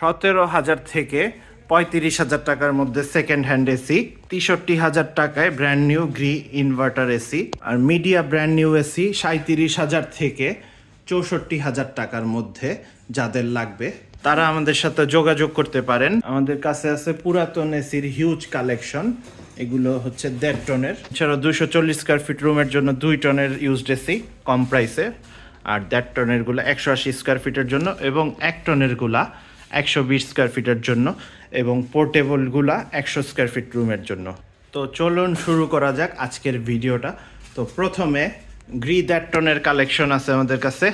17,000 থেকে 35,000 টাকার মধ্যে সেকেন্ড হ্যান্ড এসি, 63,000 টাকায় brand new Gree inverter AC, আর মিডিয়া ব্র্যান্ড নিউ এসি 37,000 থেকে 64,000 টাকার মধ্যে যাদের লাগবে তারা আমাদের সাথে যোগাযোগ করতে পারেন। আমাদের কাছে আছে পুরাতন এসির হিউজ কালেকশন। এগুলো হচ্ছে 1.5 টনের, এছাড়াও 240 স্কোয়ার ফিট রুমের জন্য 2 টনের ইউজড এসি কম প্রাইসে, আর 1.5 টনেরগুলো 180 স্কোয়ার ফিটের জন্য, এবং 1 টনেরগুলা 120 স্কোয়ার ফিটের জন্য, এবং পোর্টেবলগুলা 100 স্কোয়ার ফিট রুমের জন্য। তো চলুন শুরু করা যাক আজকের ভিডিওটা। তো প্রথমে গ্রি 1.5 টনের কালেকশন আছে আমাদের কাছে।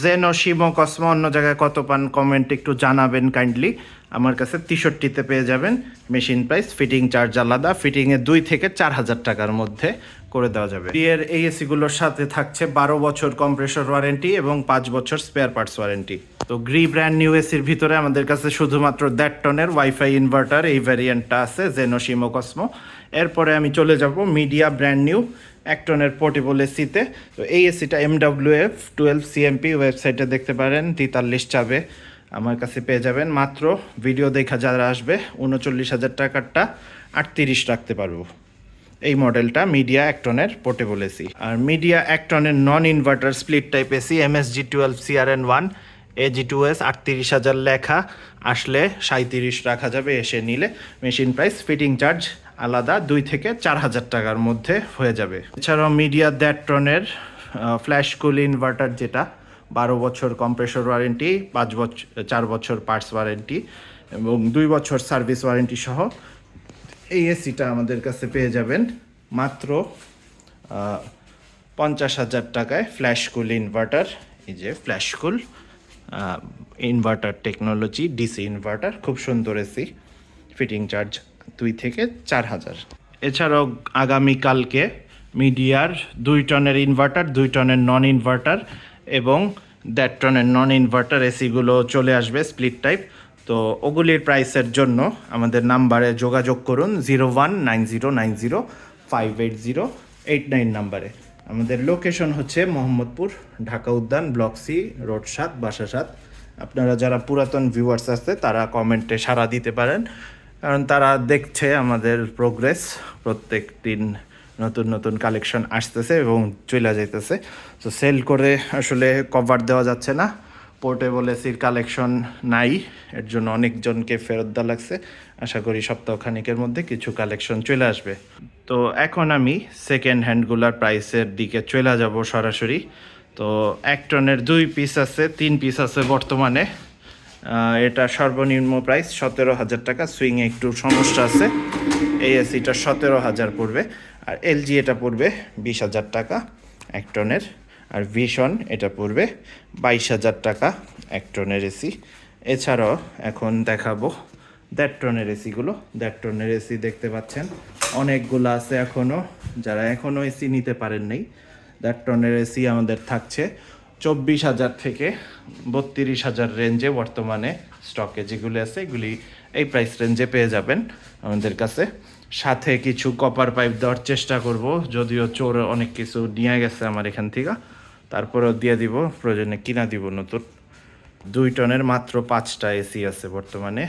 জেনো, শিমো, কসমো অন্য জায়গায় কত পান কমেন্ট একটু জানাবেন কাইন্ডলি। আমার কাছে 63তে পেয়ে যাবেন। মেশিন প্রাইস, ফিটিং চার্জ আলাদা, ফিটিংয়ে 2 থেকে 4,000 টাকার মধ্যে করে দেওয়া যাবে। এর এই এসিগুলোর সাথে থাকছে 12 বছর কম্প্রেসর ওয়ারেন্টি এবং 5 বছর স্পেয়ার পার্টস ওয়ারেন্টি। তো গ্রি ব্র্যান্ড নিউ এসির ভিতরে আমাদের কাছে শুধুমাত্র 1.5 টনের ওয়াইফাই ইনভার্টার এই ভ্যারিয়েন্টটা আছে, জেনো, শিমো, কসমো। এরপরে আমি চলে যাব মিডিয়া ব্র্যান্ড নিউ 1 টনের পোর্টেবল এসিতে। তো এই এসিটা MWF 12 CMP ওয়েবসাইটে দেখতে পারেন, 43 চাবে আমার কাছে পেয়ে যাবেন। মাত্র ভিডিও দেখা যারা আসবে 39,000 টাকারটা 38 রাখতে পারবো। এই মডেলটা মিডিয়া 1 টনের পোর্টেবল এসি। আর মিডিয়া 1 টনের নন inverter split type AC MSG12 CRN1 AG2S 38,000 লেখা, আসলে 37 রাখা যাবে এসে নিলে। মেশিন প্রাইস, ফিটিং চার্জ আলাদা, 2 থেকে 4,000 টাকার মধ্যে হয়ে যাবে। এছাড়াও মিডিয়া 1.5 টনের ফ্ল্যাশ কুল ইনভার্টার, যেটা 12 বছর কম্প্রেসর ওয়ারেন্টি, 4 বছর পার্টস ওয়ারেন্টি এবং 2 বছর সার্ভিস ওয়ারেন্টি সহ এই এসিটা আমাদের কাছে পেয়ে যাবেন মাত্র 50,000 টাকায়। ফ্ল্যাশ কুল ইনভার্টার, এই যে ফ্ল্যাশ কুল ইনভার্টার টেকনোলজি, ডিসি ইনভার্টার, খুব সুন্দর এসি। ফিটিং চার্জ 2 থেকে 4,000। এছাড়াও আগামীকালকে মিডিয়ার 2 টনের ইনভার্টার, 2 টনের নন ইনভার্টার এবং 1.5 টনের নন ইনভার্টার এসিগুলো চলে আসবে স্প্লিট টাইপ। তো ওগুলির প্রাইসের জন্য আমাদের নাম্বারে যোগাযোগ করুন 019090588089 নাম্বারে। আমাদের লোকেশন হচ্ছে মোহাম্মদপুর, ঢাকা উদ্যান, ব্লক সি, রোড 7, বাসা 7। আপনারা যারা পুরাতন ভিউয়ার্স আছে তারা কমেন্টে সাড়া দিতে পারেন, কারণ তারা দেখছে আমাদের প্রোগ্রেস। প্রত্যেক দিন নতুন নতুন কালেকশন আসতেছে এবং চলে যাইতেছে। তো সেল করে আসলে কভার দেওয়া যাচ্ছে না, পোর্টেবল এসির কালেকশন নাই, এর জন্য অনেকজনকে ফেরত দেওয়া লাগছে। আশা করি সপ্তাহখানিকের মধ্যে কিছু কালেকশন চলে আসবে। তো এখন আমি সেকেন্ড হ্যান্ডগুলার প্রাইসের দিকে চলে যাব সরাসরি। তো 1 টনের 2 পিস আছে, 3 পিস আছে বর্তমানে। এটা সর্বনিম্ন প্রাইস 17,000 টাকা। সুইংয়ে একটু সমস্যা আছে, এই এসিটা 17,000 পড়বে। আর এলজি এটা পড়বে 20,000 টাকা 1 টনের। আর ভিশন এটা পড়বে 22,000 টাকা 1 টনের এসি। এছাড়াও এখন দেখাবো 1.5 টনের এসিগুলো। 1.5 টনের এসি দেখতে পাচ্ছেন অনেকগুলো আছে এখনও, যারা এখনও এসি নিতে পারেন নাই। 1.5 টনের এসি আমাদের থাকছে 24,000 থেকে 32,000 রেঞ্জে বর্তমানে স্টকে যেগুলি আছে, এগুলি এই প্রাইস রেঞ্জে পেয়ে যাবেন আমাদের কাছে। সাথে কিছু কপার পাইপ দেওয়ার চেষ্টা করব, যদিও চোর অনেক কিছু নিয়ে গেছে আমার এখান থেকে, তারপরেও দিয়ে দিব, প্রয়োজনে কিনা দিব নতুন। 2 টনের মাত্র 5টা এসি আছে বর্তমানে,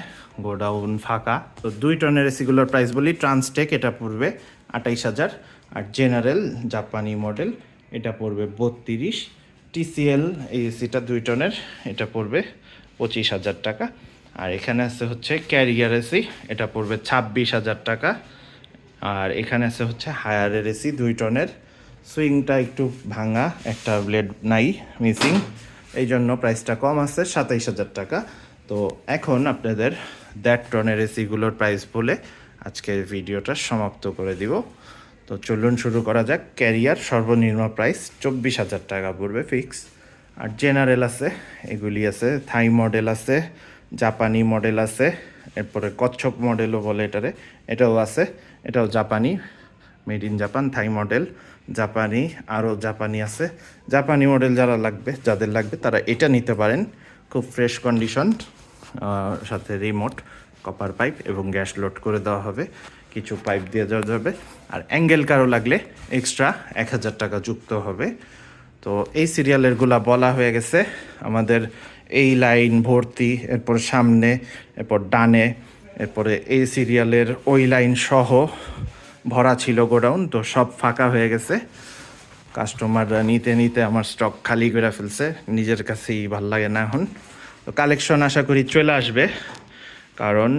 গোডাউন ফাঁকা। তো 2 টনের এসিগুলোর প্রাইস বলি। ট্রান্সটেক এটা পড়বে 28,000, আর জেনারেল জাপানি মডেল এটা পড়বে 32। TCL এই এসিটা 2 টনের, এটা পড়বে 25,000 টাকা। আর এখানে আছে হচ্ছে ক্যারিয়ার এসি, এটা পড়বে 26,000 টাকা। আর এখানে আছে হচ্ছে হায়ারের এসি 2 টনের, সুইংটা একটু ভাঙা, একটা ব্লেড নাই, মিসিং, এই জন্য প্রাইসটা কম আছে 27,000 টাকা। তো এখন আপনাদের 1.5 টনের এসিগুলোর প্রাইস বলে আজকের ভিডিওটা সমাপ্ত করে দিব। তো চলুন শুরু করা যাক। ক্যারিয়ার সর্বনিম্ন প্রাইস 24,000 টাকা পড়বে ফিক্স। আর জেনারেল আছে, এগুলি আছে, থাই মডেল আছে, জাপানি মডেল আছে, এরপরে কচ্ছপ মডেলও বলে এটারে, এটাও আছে। এটাও জাপানি, made in Japan, Thai model, জাপানি, আরও জাপানি আছে। জাপানি মডেল যাদের লাগবে তারা এটা নিতে পারেন। খুব ফ্রেশ কন্ডিশন, সাথে রিমোট, কপার পাইপ এবং গ্যাস লোড করে দেওয়া হবে, কিছু পাইপ দিয়ে দেওয়া যাবে। আর অ্যাঙ্গেল কারো লাগলে এক্সট্রা 1,000 টাকা যুক্ত হবে। তো এই সিরিয়ালেরগুলা বলা হয়ে গেছে। আমাদের এই লাইন ভর্তি, এরপর সামনে, এরপর ডানে, এরপরে এই সিরিয়ালের ওই লাইন সহ ভরা ছিল গোডাউন। তো সব ফাঁকা হয়ে গেছে, কাস্টমাররা নিতে নিতে আমার স্টক খালি করে ফেলছে, নিজের কাছেই ভাল লাগে না এখন। তো কালেকশন আশা করি চলে আসবে, কারণ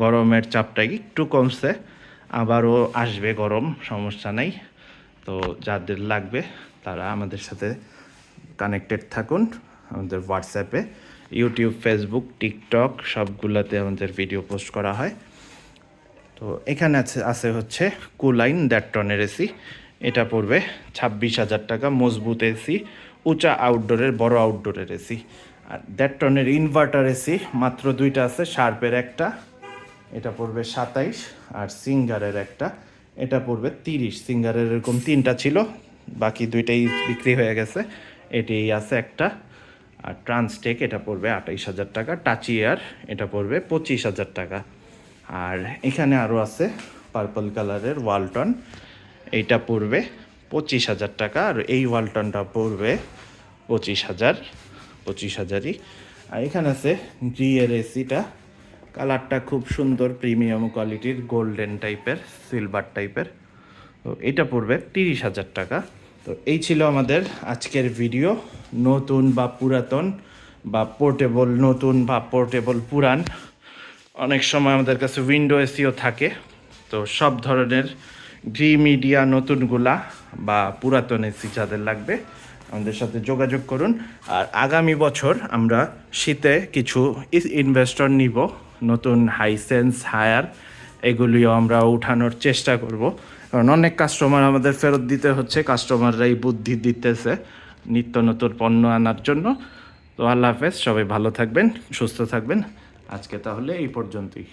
গরমের চাপটা একটু কমছে, আবারও আসবে গরম, সমস্যা নাই। তো যাদের লাগবে তারা আমাদের সাথে কানেক্টেড থাকুন, আমাদের হোয়াটসঅ্যাপে, ইউটিউব, ফেসবুক, টিকটক সবগুলোতে আমাদের ভিডিও পোস্ট করা হয়। তো এখানে আছে হচ্ছে কুলাইন দ্যাটটনের এসি, এটা পড়বে 26,000 টাকা, মজবুত এসি, উঁচা আউটডোরের, বড় আউটডোরের এসি। আর দ্যাটটনের ইনভার্টার এসি মাত্র দুইটা আছে, শার্পের একটা, এটা পড়বে 27, আর সিঙ্গারের একটা, এটা পড়বে 30। সিঙ্গারের এরকম 3টা ছিল, বাকি 2টাই বিক্রি হয়ে গেছে, এটাই আছে একটা। আর ট্রান্সটেক এটা পড়বে 28,000 টাকা, টাচি এয়ার এটা পড়বে 25,000 টাকা। আর এখানে আরও আছে পার্পল কালারের ওয়ালটন, এইটা পড়বে 25,000 টাকা, আর এই ওয়ালটনটা পড়বে 25,000ই। আর এখানে আছে জিএর এসিটা, কালারটা খুব সুন্দর, প্রিমিয়াম কোয়ালিটির, গোল্ডেন টাইপের, সিলভার টাইপের। তো এটা পড়বে 30,000 টাকা। তো এই ছিল আমাদের আজকের ভিডিও। নতুন বা পুরাতন বা পোর্টেবল নতুন বা পোর্টেবল পুরান, অনেক সময় আমাদের কাছে উইন্ডো এসিও থাকে। তো সব ধরনের গ্রি মিডিয়া নতুনগুলা বা পুরাতন এসি যাদের লাগবে আমাদের সাথে যোগাযোগ করুন। আর আগামী বছর আমরা শীতে কিছু ইনভেস্টর নিব, নতুন হাইসেন্স, হায়ার, এগুলিও আমরা উঠানোর চেষ্টা করব, কারণ অনেক কাস্টমার আমাদের ফেরত দিতে হচ্ছে, কাস্টমাররাই বুদ্ধি দিতেছে নিত্য নতুন পণ্য আনার জন্য। তো আল্লাহ হাফেজ, সবাই ভালো থাকবেন, সুস্থ থাকবেন। আজকে তাহলে এই পর্যন্তই।